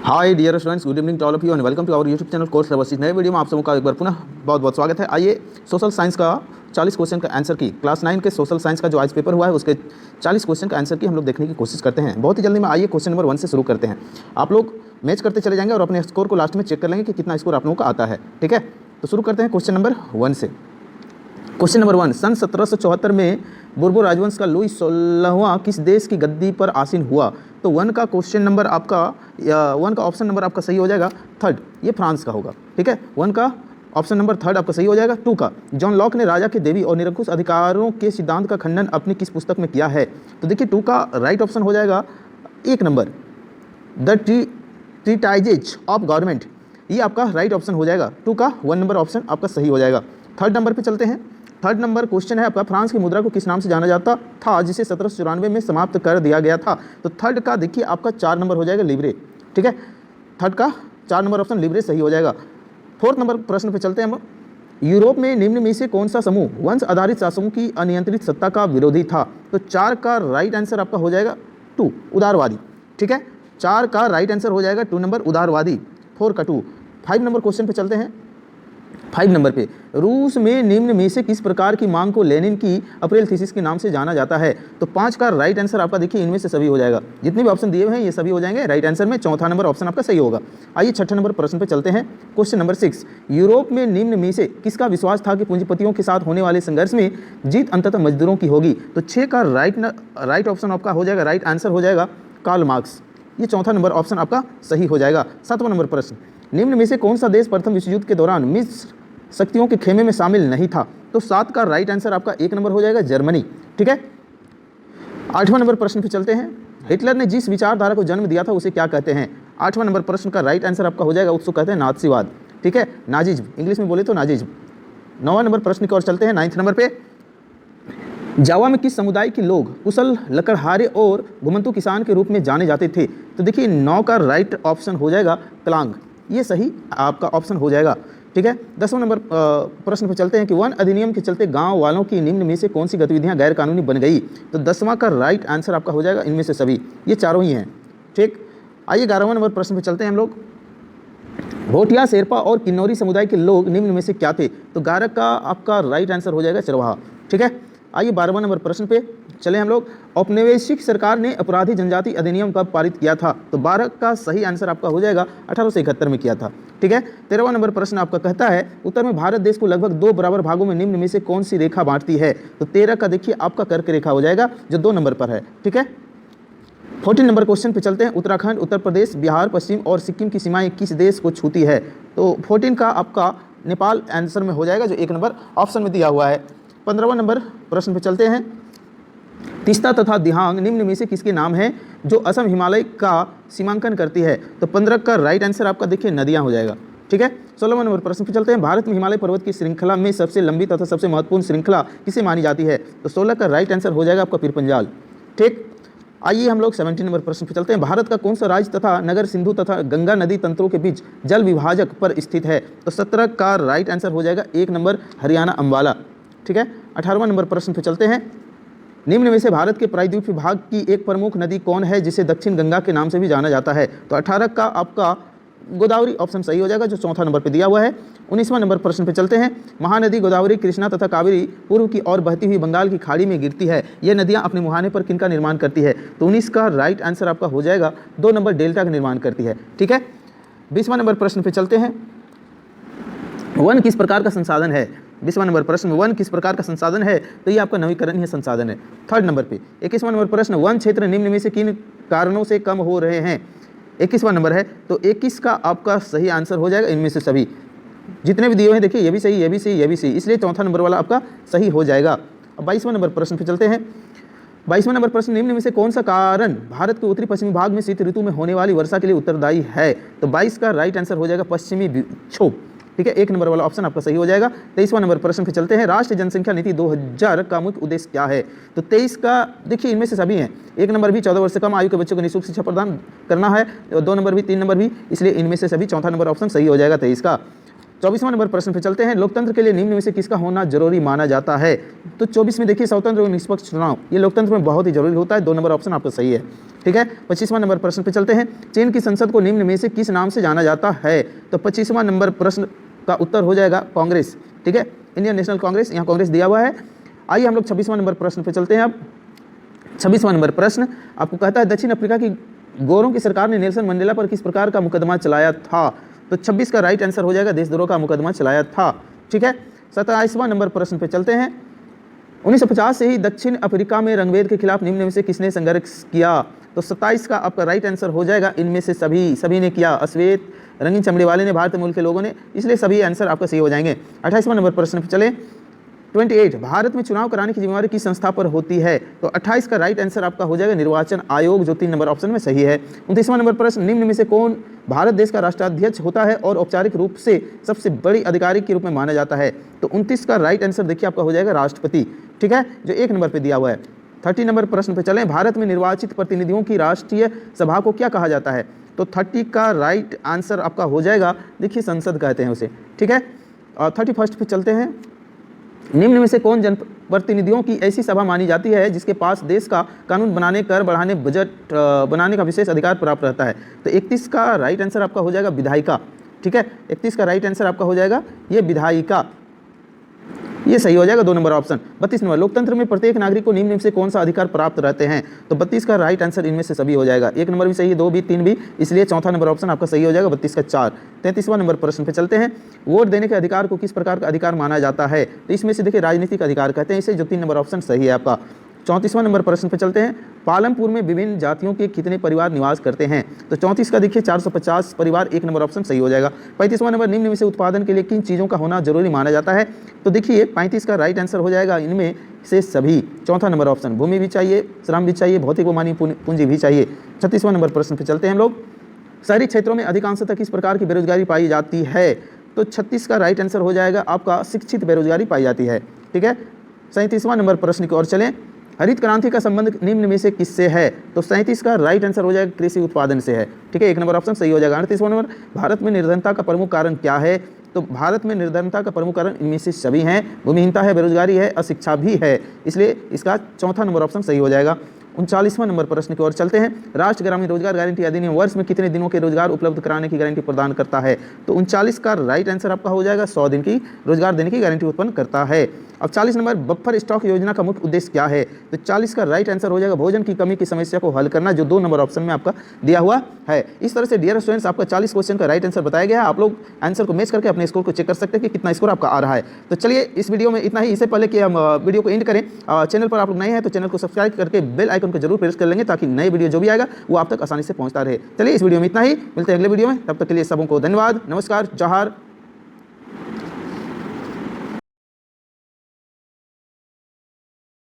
Hi dear students, good evening to all of you and welcome to our YouTube channel course level 6। नए video में आप सबों का एक बार पुनः बहुत बहुत स्वागत है। आइए सोशल साइंस का 40 क्वेश्चन का आंसर की क्लास 9 के सोशल साइंस का जो आज पेपर हुआ है उसके 40 क्वेश्चन का आंसर की हम लोग देखने की कोशिश करते हैं बहुत ही जल्दी में। आइए क्वेश्चन नंबर 1 से शुरू करते हैं। आप लोग मैच करते चले जाएंगे और अपने स्कोर को लास्ट में चेक कर लेंगे कि कितना स्कोर आप लोगों का आता है। ठीक है, तो शुरू करते हैं क्वेश्चन नंबर 1 से। क्वेश्चन नंबर 1, सन 1774 में बोर्बो राजवंश का लुई 16वां किस देश की गद्दी पर आसीन हुआ? तो 1 का क्वेश्चन नंबर आपका 1 का ऑप्शन नंबर आपका सही हो जाएगा थर्ड, ये फ्रांस का होगा। ठीक है, 1 का ऑप्शन नंबर थर्ड आपका सही हो जाएगा। 2 का, जॉन लॉक ने राजा के देवी और निरंकुश अधिकारों के सिद्धांत का खंडन अपनी किस पुस्तक में किया है? तो देखिए 2 का राइट ऑप्शन हो जाएगा 1 नंबर, द ट्रीटाइजेज ऑफ गवर्नमेंट, ये आपका राइट ऑप्शन हो जाएगा। 2 का 1 नंबर ऑप्शन आपका सही हो जाएगा। थर्ड नंबर पे चलते हैं। थर्ड नंबर क्वेश्चन है आपका, फ्रांस की मुद्रा को किस नाम से जाना जाता था जिसे 1794 में समाप्त कर दिया गया था? तो थर्ड का देखिए आपका 4 नंबर हो जाएगा लिब्रे। ठीक है, थर्ड का 4 नंबर ऑप्शन लिब्रे सही हो जाएगा। फोर्थ नंबर प्रश्न पे चलते हैं हम। यूरोप में निम्न में से कौन सा समूह वंश आधारित शासकों की अनियंत्रित सत्ता का विरोधी था? तो 4 का राइट आंसर आपका हो जाएगा 2, उदारवादी। ठीक है, 4 का राइट आंसर हो जाएगा 2 नंबर, उदारवादी। 4 का 2। 5 नंबर क्वेश्चन पे चलते हैं। 5 नंबर पे, रूस में निम्न में से किस प्रकार की मांग को लेनिन की अप्रैल थीसिस के नाम से जाना जाता है? तो 5 का राइट आंसर आपका देखिए इनमें से सभी हो जाएगा। जितने भी ऑप्शन दिए हुए हैं ये सभी हो जाएंगे राइट आंसर में। चौथा नंबर ऑप्शन आपका सही होगा। आइए छठे नंबर प्रश्न पे चलते हैं। क्वेश्चन नंबर 6, यूरोप में निम्न में से किसका विश्वास था कि पूंजीपतियों के साथ होने वाले संघर्ष में जीत अंततः मजदूरों की होगी? तो 6 का राइट ऑप्शन आपका हो जाएगा, राइट आंसर हो जाएगा कार्ल मार्क्स, ये चौथा नंबर ऑप्शन आपका सही हो जाएगा। 7वां नंबर प्रश्न, निम्न में से कौन सा देश प्रथम विश्व युद्ध के दौरान मिस्र शक्तियों के खेमे में शामिल नहीं था? तो 7 का राइट आंसर आपका 1 नंबर हो जाएगा, जर्मनी। ठीक है, 8वां नंबर प्रश्न पे चलते हैं। हिटलर ने जिस विचारधारा को जन्म दिया था उसे क्या कहते हैं? 8वां नंबर प्रश्न का राइट आंसर आपका हो जाएगा, उसको कहते हैं नाज़ीवाद। ठीक है, नाजिज्म, इंग्लिश में बोले तो नाजिज्म। 9वां नंबर प्रश्न की ओर चलते हैं। 9th नंबर पे, जावा में किस समुदाय के लोग कुशल लकड़हारे और घुमंतू किसान के रूप में जाने जाते थे? तो देखिए 9 का राइट ऑप्शन हो जाएगा तलांग, ये सही आपका ऑप्शन हो जाएगा। ठीक है, 10वां नंबर प्रश्न पर चलते हैं कि वन अधिनियम के चलते गांव वालों की निम्न में से कौन सी गतिविधियां गैर कानूनी बन गई? तो 10वां का राइट आंसर आपका हो जाएगा इनमें से सभी, ये चारों ही हैं। ठीक, आइए 11वां नंबर प्रश्न पर चलते हैं हम लोग। भोटिया, शेरपा और किन्नौरी समुदाय के लोग निम्न में से क्या थे? तो 11 का आपका राइट आंसर हो जाएगा चरवाहा। ठीक है, आइए 12वां नंबर प्रश्न पे चले हम लोग। औपनिवेशिक सरकार ने अपराधी जनजाति अधिनियम कब पारित किया था? तो 12 का सही आंसर आपका हो जाएगा 1871 में किया था। ठीक है, 13वां नंबर प्रश्न आपका कहता है, उत्तर में भारत देश को लगभग 2 बराबर भागों में निम्न में से कौन सी रेखा बांटती है? तो 13 का देखिए आपका कर्क रेखा हो जाएगा जो 2 नंबर पर है। ठीक है, 14 नंबर क्वेश्चन पे चलते हैं। उत्तराखंड, उत्तर प्रदेश, बिहार, पश्चिम और सिक्किम की सीमाएं किस देश को छूती है? तो 14 का आपका नेपाल आंसर में हो जाएगा जो 1 नंबर ऑप्शन में दिया हुआ है। 15वां नंबर प्रश्न पे चलते हैं। तीस्ता तथा दिहांग निम्न में से किसके नाम है जो असम हिमालय का सीमांकन करती है? तो 15 का राइट आंसर आपका देखिए नदियां हो जाएगा। ठीक है, 16वां नंबर प्रश्न पे चलते हैं। भारत में हिमालय पर्वत की श्रृंखला में सबसे लंबी तथा सबसे महत्वपूर्ण श्रृंखला किसे मानी जाती है? तो 16 का राइट आंसर हो जाएगा आपका पीरपंजाल। ठीक, आइए हम लोग 17 नंबर प्रश्न पे चलते हैं। भारत का कौन सा राज्य तथा नगर सिंधु तथा गंगा नदी तंत्रों के बीच जल विभाजक पर स्थित है? तो 17 का राइट आंसर हो जाएगा 1 नंबर, हरियाणा, अम्बाला। ठीक है, 18वां नंबर प्रश्न पे चलते हैं। निम्न में से भारत के प्रायद्वीपीय भाग की एक प्रमुख नदी कौन है जिसे दक्षिण गंगा के नाम से भी जाना जाता है? तो 18 का आपका गोदावरी ऑप्शन सही हो जाएगा जो चौथा नंबर पे दिया हुआ है। 19वां नंबर प्रश्न पे चलते हैं। महानदी गोदावरी, कृष्णा तथा कावेरी पूर्व की ओर बहती हुई बंगाल की खाड़ी में गिरती है। ये नदियां अपने मुहाने पर किनका निर्माण करती है? तो 19 का राइट आंसर आपका हो जाएगा 2 नंबर, डेल्टा का निर्माण करती है। ठीक है, 20वां नंबर प्रश्न पे चलते हैं। वन किस प्रकार का संसाधन है? 20वां नंबर प्रश्न, वन किस प्रकार का संसाधन है? तो ये आपका नवीकरणीय संसाधन है। 3rd नंबर पे 21वां नंबर प्रश्न, वन क्षेत्र निम्न में से किन कारणों से कम हो रहे हैं? 21वां नंबर है, तो 21 का आपका सही आंसर हो जाएगा इनमें से सभी। जितने भी दिए हुए हैं देखिए ये भी सही, ये भी सही, ये भी सही, इसलिए चौथा नंबर वाला आपका सही हो जाएगा। अब 22वां नंबर प्रश्न पे चलते हैं। 22वां नंबर प्रश्न, निम्न में से कौन सा कारण भारत के उत्तरी पश्चिमी भाग में शीत ऋतु में होने वाली वर्षा के लिए उत्तरदायी है? तो 22 का राइट आंसर हो जाएगा पश्चिमी विक्षोभ। ठीक है, 1 नंबर वाला ऑप्शन आपका सही हो जाएगा। 23वां नंबर प्रश्न पे चलते हैं। राष्ट्रीय जनसंख्या नीति 2000 का मुख्य उद्देश्य क्या है? तो 23 का देखिए इनमें से सभी हैं। 1 नंबर भी 14 वर्ष से कम आयु के बच्चों को निःशुल्क शिक्षा प्रदान करना है, 2 नंबर भी, 3 नंबर भी, इसलिए इनमें से सभी चौथा नंबर ऑप्शन सही हो जाएगा 23 का। 24वां नंबर प्रश्न पे चलते हैं। लोकतंत्र के लिए निम्न में से किसका होना जरूरी माना जाता है? तो 24 में देखिए स्वतंत्र और निष्पक्ष चुनाव, ये लोकतंत्र में बहुत ही जरूरी होता है। 2 नंबर ऑप्शन आपका सही है। ठीक है, 25वां नंबर प्रश्न पे चलते हैं। चीन की संसद को निम्न में से किस नाम से जाना जाता है? तो 25वां नंबर प्रश्न का उत्तर हो जाएगा कांग्रेस। ठीक है, इंडियन नेशनल कांग्रेस, यहाँ कांग्रेस दिया हुआ है। आइए हम लोग 26वां नंबर प्रश्न पे चलते हैं। अब 26वां नंबर प्रश्न आपको कहता है दक्षिण अफ्रीका की गोरों की सरकार ने नेल्सन मंडेला पर किस प्रकार का मुकदमा चलाया था? तो 26 का राइट आंसर हो जाएगा देशद्रोह का मुकदमा चलाया था। ठीक है, 27वां नंबर प्रश्न पे चलते हैं। 1950 से ही दक्षिण अफ्रीका में रंगभेद के खिलाफ निम्न में से किसने संघर्ष किया? तो 27 का आपका राइट आंसर हो जाएगा इनमें से सभी ने किया। अश्वेत, रंगीन चमड़ी वाले ने, भारतीय मूल के लोगों ने, इसलिए सभी आंसर आपका सही हो जाएंगे। 28वां नंबर प्रश्न पे चले। 28 भारत में चुनाव कराने की जिम्मेवारी किस संस्था पर होती है? तो 28 का राइट आंसर आपका हो जाएगा निर्वाचन आयोग, जो 3 नंबर ऑप्शन में सही है। 29वां नंबर प्रश्न, निम्न में से कौन भारत देश का राष्ट्राध्यक्ष होता है और औपचारिक रूप से सबसे बड़ी अधिकारी के रूप में माना जाता है? तो 29 का राइट आंसर देखिए आपका हो जाएगा राष्ट्रपति। ठीक है, जो 1 नंबर पे दिया हुआ है। 30 नंबर प्रश्न पे चलें। भारत में निर्वाचित प्रतिनिधियों की राष्ट्रीय सभा को क्या कहा जाता है? तो 30 का राइट आंसर आपका हो जाएगा देखिए संसद कहते हैं उसे। ठीक है, और 31 पे चलते हैं। निम्न में से कौन जनप्रतिनिधियों की ऐसी सभा मानी जाती है जिसके पास देश का कानून बनाने, कर बढ़ाने, बजट बनाने का विशेष अधिकार प्राप्त रहता है? तो 31 का राइट आंसर आपका हो जाएगा विधायिका। ठीक है, 31 का राइट आंसर आपका हो जाएगा ये विधायिका, ये सही हो जाएगा 2 नंबर ऑप्शन। 32 नंबर, लोकतंत्र में प्रत्येक नागरिक को निम्न में से कौन सा अधिकार प्राप्त रहते हैं? तो 32 का राइट आंसर इनमें से सभी हो जाएगा। 1 नंबर भी सही है, 2 भी, 3 भी, इसलिए चौथा नंबर ऑप्शन आपका सही हो जाएगा 32 का 4। 33वां नंबर प्रश्न पे चलते हैं। वोट देने के अधिकार को किस प्रकार का अधिकार माना जाता है? तो इसमें से देखिए राजनीतिक अधिकार कहते हैं इसे, जो 3 नंबर ऑप्शन सही है आपका। 34वां नंबर प्रश्न पे चलते हैं। पालमपुर में विभिन्न जातियों के कितने परिवार निवास करते हैं? तो 34 का देखिए 450 परिवार, 1 नंबर ऑप्शन सही हो जाएगा। 35वां नंबर, निम्न में से उत्पादन के लिए किन चीज़ों का होना जरूरी माना जाता है? तो देखिए 35 का राइट आंसर हो जाएगा इनमें से सभी, चौथा नंबर ऑप्शन। भूमि भी चाहिए, श्रम भी चाहिए, भौतिक व मानवीय पूंजी भी चाहिए। 36वां नंबर प्रश्न पे चलते हैं हम लोग। शहरी क्षेत्रों में अधिकांशतः किस प्रकार की बेरोजगारी पाई जाती है? तो 36 का राइट आंसर हो जाएगा आपका शिक्षित बेरोजगारी पाई जाती है। ठीक है, 37वां नंबर प्रश्न की ओर चलें। हरित क्रांति का संबंध निम्न में से किससे है? तो 37 का राइट आंसर हो जाएगा कृषि उत्पादन से है। ठीक है, 1 नंबर ऑप्शन सही हो जाएगा। 38वां नंबर, भारत में निर्धनता का प्रमुख कारण क्या है? तो भारत में निर्धनता का प्रमुख कारण इनमें से सभी हैं, भूमिहीनता है, बेरोजगारी है, अशिक्षा भी है, इसलिए इसका चौथा नंबर ऑप्शन सही हो जाएगा। 39वां नंबर प्रश्न की ओर चलते हैं। राष्ट्रीय ग्रामीण रोजगार गारंटी अधिनियम वर्ष में कितने दिनों के रोजगार उपलब्ध कराने की गारंटी प्रदान करता है? तो 39 का राइट आंसर आपका हो जाएगा 100 दिन की रोजगार देने की गारंटी उत्पन्न करता है। अब 40 नंबर, बफर स्टॉक योजना का मुख्य उद्देश्य क्या है? तो 40 का राइट आंसर हो जाएगा भोजन की कमी की समस्या को हल करना, जो 2 नंबर ऑप्शन में आपका दिया हुआ है। इस तरह से डियर स्टूडेंट्स आपका 40 क्वेश्चन का राइट आंसर बताया गया है। आप लोग आंसर को मैच करके अपने स्कोर को चेक कर सकते हैं कि कितना स्कोर आपका आ रहा है। तो चलिए इस वीडियो में इतना ही। इससे पहले कि हम वीडियो को एंड करें, चैनल पर आप लोग नए हैं तो चैनल को सब्सक्राइब करके बेल आइकन को जरूर प्रेस कर लेंगे, ताकि नए वीडियो जो भी आएगा वो आप तक आसानी से पहुंचता रहे। चलिए इस वीडियो में इतना ही, मिलते हैं अगले वीडियो में, तब तक के लिए सबों को धन्यवाद, नमस्कार, जोहार।